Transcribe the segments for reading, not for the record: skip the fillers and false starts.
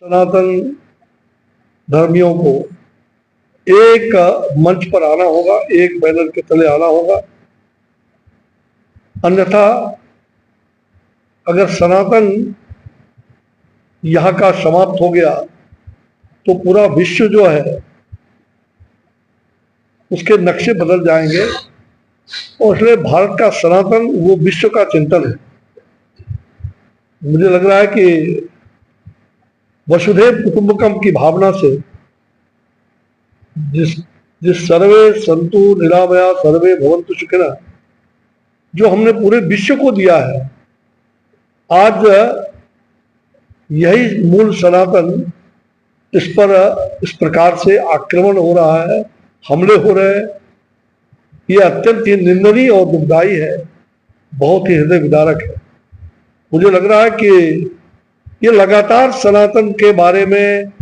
सनातन धर्मियों को एक मंच पर आना होगा, एक बैनर के तले आना होगा। अन्यथा अगर सनातन यहाँ का समाप्त हो गया तो पूरा विश्व जो है उसके नक्शे बदल जाएंगे। और इसलिए भारत का सनातन वो विश्व का चिंतन है। मुझे लग रहा है कि वसुधैव कुटुंबकम की भावना से जिस जिस सर्वे संतु निरामया सर्वे भवन्तु सुखिनः जो हमने पूरे विश्व को दिया है, आज यही मूल सनातन इस पर इस प्रकार से आक्रमण हो रहा है, हमले हो रहे हैं। ये अत्यंत ही निंदनीय और दुखदायी है, बहुत ही हृदय विदारक है। मुझे लग रहा है कि ये लगातार सनातन के बारे में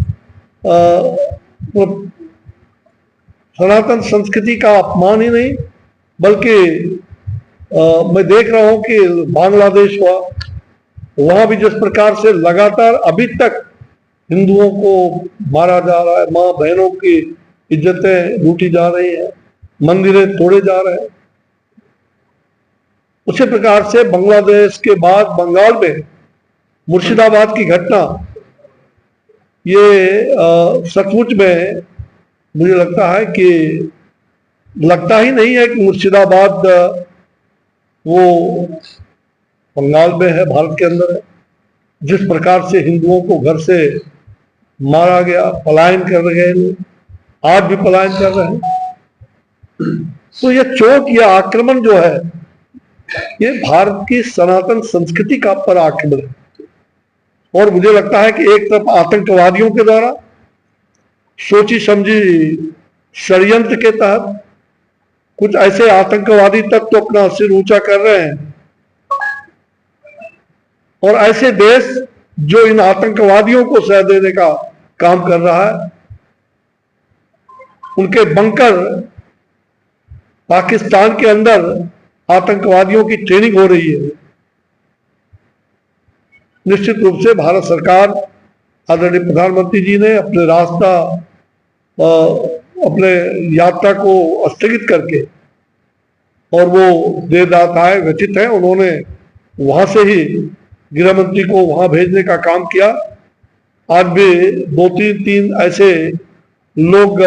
सनातन संस्कृति का अपमान ही नहीं, बल्कि मैं देख रहा हूं कि बांग्लादेश हुआ, वहां भी जिस प्रकार से लगातार अभी तक हिंदुओं को मारा जा रहा है, मां बहनों की इज्जतें लूटी जा रही हैं, मंदिरें तोड़े जा रहे हैं। उसी प्रकार से बांग्लादेश के बाद बंगाल में मुर्शिदाबाद की घटना, ये सचमुच में मुझे लगता है कि लगता ही नहीं है कि मुर्शिदाबाद वो बंगाल में है, भारत के अंदर है। जिस प्रकार से हिंदुओं को घर से मारा गया, पलायन कर रहे हैं, आज भी पलायन कर रहे हैं। तो ये चोट या आक्रमण जो है ये भारत की सनातन संस्कृति का पर आक्रमण है। और मुझे लगता है कि एक तरफ आतंकवादियों के द्वारा सोची समझी षड्यंत्र के तहत कुछ ऐसे आतंकवादी तत्व अपना सिर ऊंचा कर रहे हैं, और ऐसे देश जो इन आतंकवादियों को सह देने का काम कर रहा है, उनके बंकर पाकिस्तान के अंदर आतंकवादियों की ट्रेनिंग हो रही है। निश्चित रूप से भारत सरकार, आदरणीय प्रधानमंत्री जी ने अपने अपने यात्रा को स्थगित करके, और वो देर रात आए, व्यथित है, उन्होंने वहां से ही गृह मंत्री को वहां भेजने का काम किया। आज भी दो तीन ऐसे लोग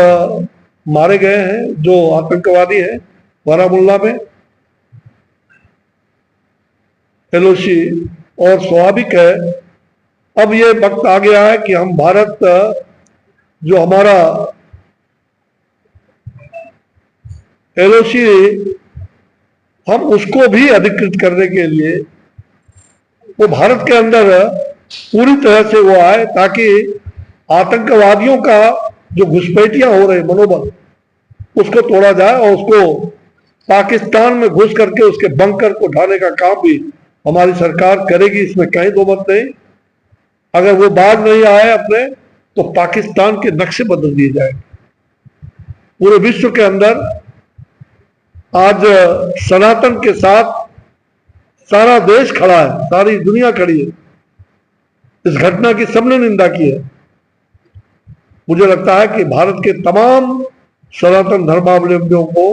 मारे गए हैं जो आतंकवादी हैं बारामुल्ला में। एलओसी, और स्वाभाविक है अब ये वक्त आ गया है कि हम भारत जो हमारा एलओसी, हम उसको भी अधिकृत करने के लिए वो भारत के अंदर पूरी तरह से वो आए, ताकि आतंकवादियों का जो घुसपैठियां हो रहे मनोबल, उसको तोड़ा जाए और उसको पाकिस्तान में घुस करके उसके बंकर को ढाने का काम भी हमारी सरकार करेगी, इसमें कहीं दो मत नहीं। अगर वो बाज नहीं आए अपने, तो पाकिस्तान के नक्शे बदल दिए जाएंगे। पूरे विश्व के अंदर आज सनातन के साथ सारा देश खड़ा है, सारी दुनिया खड़ी है। इस घटना की सबने निंदा की है। मुझे लगता है कि भारत के तमाम सनातन धर्मावलंबियों को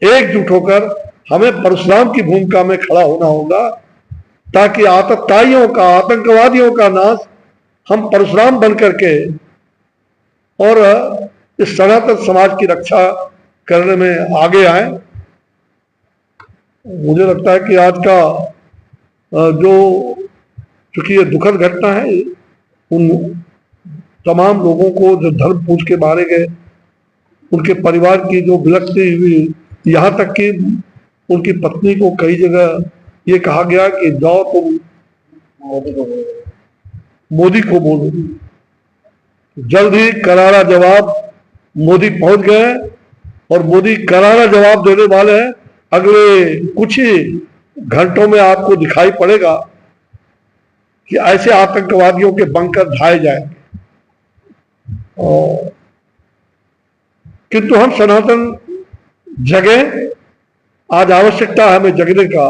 एकजुट होकर हमें परशुराम की भूमिका में खड़ा होना होगा, ताकि आतताइयों का, आतंकवादियों का नाश हम परशुराम बन करके और इस सनातन समाज की रक्षा करने में आगे आए। मुझे लगता है कि आज का जो, चूंकि ये दुखद घटना है, उन तमाम लोगों को जो धर्म पूछ के मारे गए, उनके परिवार की जो विलक्षती हुई, यहाँ तक कि उनकी पत्नी को कई जगह ये कहा गया कि जाओ तुम मोदी को बोलो। जल्द ही करारा जवाब मोदी पहुंच गए, और मोदी करारा जवाब देने वाले हैं। अगले कुछ ही घंटों में आपको दिखाई पड़ेगा कि ऐसे आतंकवादियों के बंकर ढाए जाएंगे। किंतु हम सनातन जगह, आज आवश्यकता है हमें जगने का।